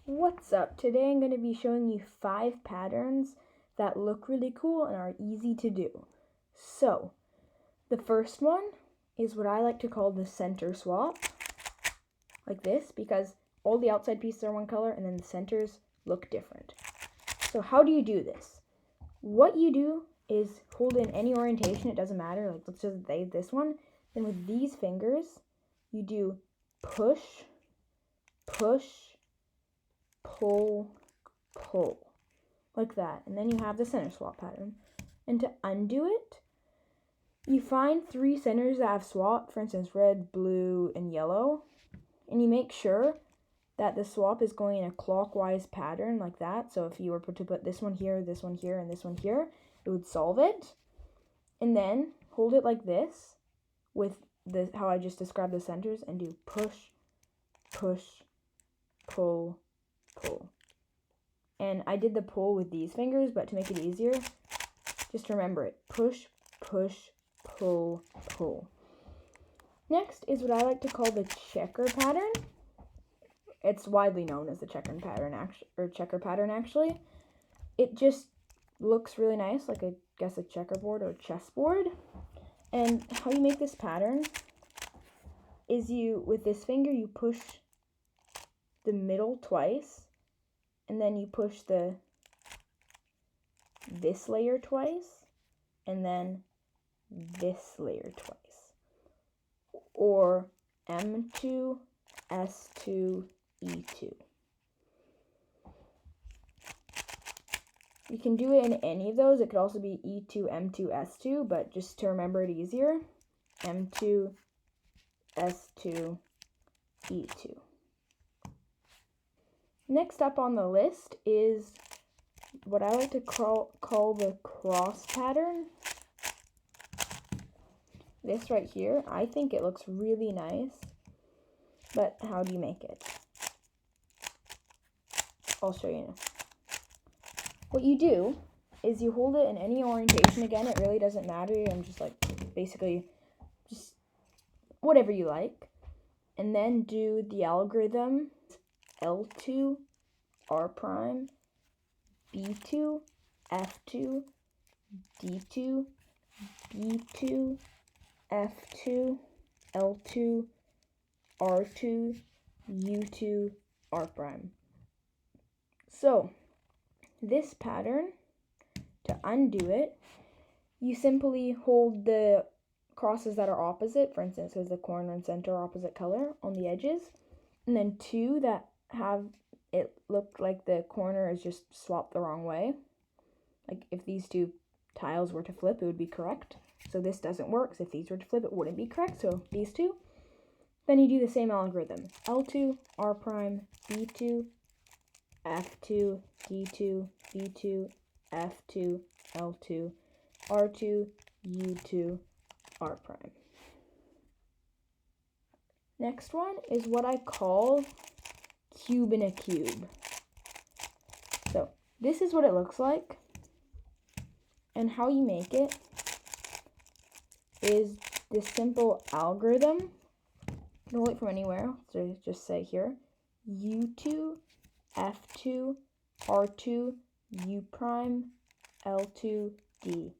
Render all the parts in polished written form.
What's up? Today I'm going to be showing you 5 patterns that look really cool and are easy to do. So, the first one is what I like to call the center swap, like this, because all the outside pieces are one color and then the centers look different. So how do you do this? What you do is hold in any orientation, it doesn't matter, like let's just say this one. Then with these fingers, you do push, push, pull, pull, like that, and then you have the center swap pattern. And to undo it, you find 3 centers that have swap, for instance red, blue, and yellow, and you make sure that the swap is going in a clockwise pattern like that. So if you were to put this one here, and this one here, it would solve it. And then hold it like this with the how I just described the centers and do push, push, pull, pull. And I did the pull with these fingers, but to make it easier, just remember it. Push, push, pull, pull. Next is what I like to call the checker pattern. It's widely known as the checker pattern actually. It just looks really nice, like I guess a checkerboard or a chessboard. And how you make this pattern is with this finger, you push the middle twice, and then you push this layer twice, and then this layer twice. Or M2, S2, E2. You can do it in any of those. It could also be E2, M2, S2, but just to remember it easier, M2, S2, E2. Next up on the list is what I like to call the cross pattern. This right here, I think it looks really nice, but how do you make it? I'll show you now. What you do is you hold it in any orientation. Again, it really doesn't matter. I'm just like basically just whatever you like. And then do the algorithm L2, R prime, B2, F2, D2, B2, F2, L2, R2, U2, R prime. So, this pattern, to undo it, you simply hold the crosses that are opposite, for instance, because the corner and center are opposite color on the edges, and then 2 that have it look like the corner is just swapped the wrong way. Like if these 2 tiles were to flip, it would be correct. So this doesn't work. So if these were to flip, it wouldn't be correct. So these 2. Then you do the same algorithm. L2, R prime, B2, F2, D2, B2, F2, L2, R2, U2, R prime. Next one is what I call cube in a cube. So this is what it looks like. And how you make it is this simple algorithm. You can hold it from anywhere. So just say here, U2, F2, R2, U prime, L2, D.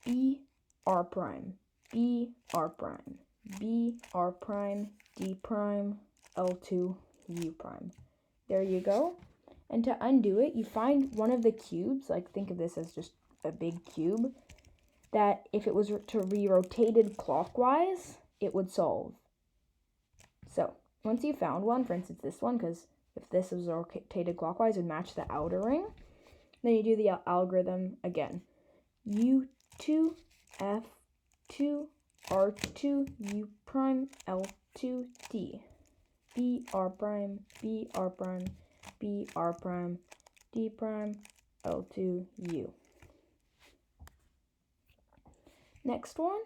B, R prime, B, R prime, B, R prime, D prime, L2, U prime. There you go. And to undo it, you find one of the cubes, like think of this as just a big cube, that if it was to be rotated clockwise, it would solve. So, once you found one, for instance this one, because if this was rotated clockwise, it would match the outer ring, then you do the algorithm again. U2, F2, R2, U prime, L2, D. B, R prime, B, R prime, B, R prime, D prime, L2, U. Next one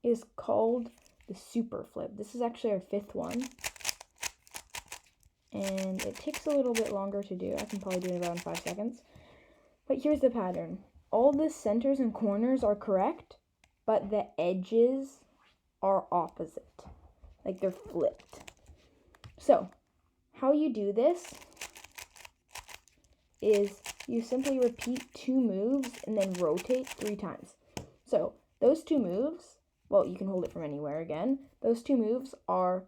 is called the super flip. This is actually our 5th one. And it takes a little bit longer to do. I can probably do it about in 5 seconds. But here's the pattern. All the centers and corners are correct, but the edges are opposite. Like they're flipped. So, how you do this is you simply repeat 2 moves and then rotate 3 times. So those 2 moves, well, you can hold it from anywhere again. Those 2 moves are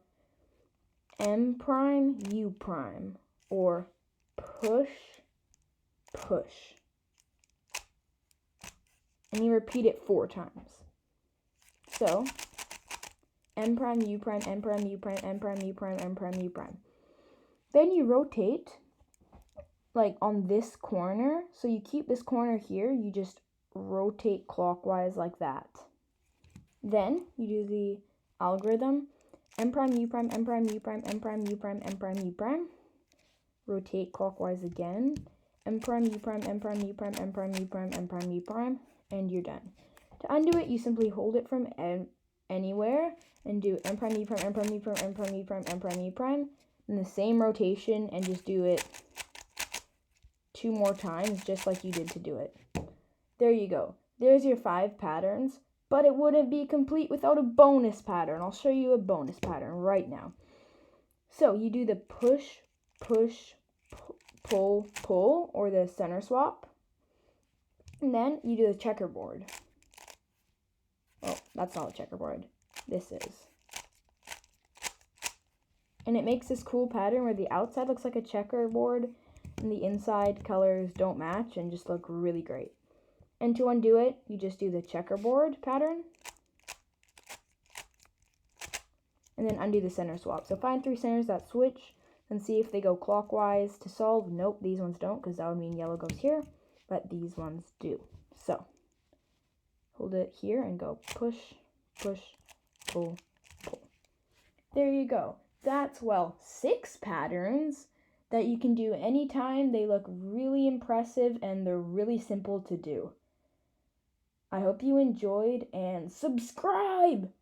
M prime, U prime, or push, push. And you repeat it 4 times. So M prime, U prime, M prime, U prime, M prime, U prime, M prime, U prime. Then you rotate like on this corner. So you keep this corner here, you just rotate clockwise like that. Then you do the algorithm. M prime, U prime, M prime, U prime, M prime, U prime, M prime, U prime. Rotate clockwise again. M prime, U prime, M prime, U prime, M prime, U prime, M prime, U prime, and you're done. To undo it, you simply hold it from anywhere and do M prime, U prime, M prime, U prime, M prime, U prime, M prime, U prime, in the same rotation, and just do it 2 more times, just like you did to do it. There you go. There's your 5 patterns. But it wouldn't be complete without a bonus pattern. I'll show you a bonus pattern right now. So you do the push, push, pull, pull, or the center swap. And then you do the checkerboard. Oh, that's not a checkerboard. This is. And it makes this cool pattern where the outside looks like a checkerboard and the inside colors don't match and just look really great. And to undo it, you just do the checkerboard pattern. And then undo the center swap. So find 3 centers that switch and see if they go clockwise to solve. Nope, these ones don't, because that would mean yellow goes here, but these ones do. So hold it here and go push, push, pull, pull. There you go. That's, well, 6 patterns that you can do anytime. They look really impressive and they're really simple to do. I hope you enjoyed, and subscribe!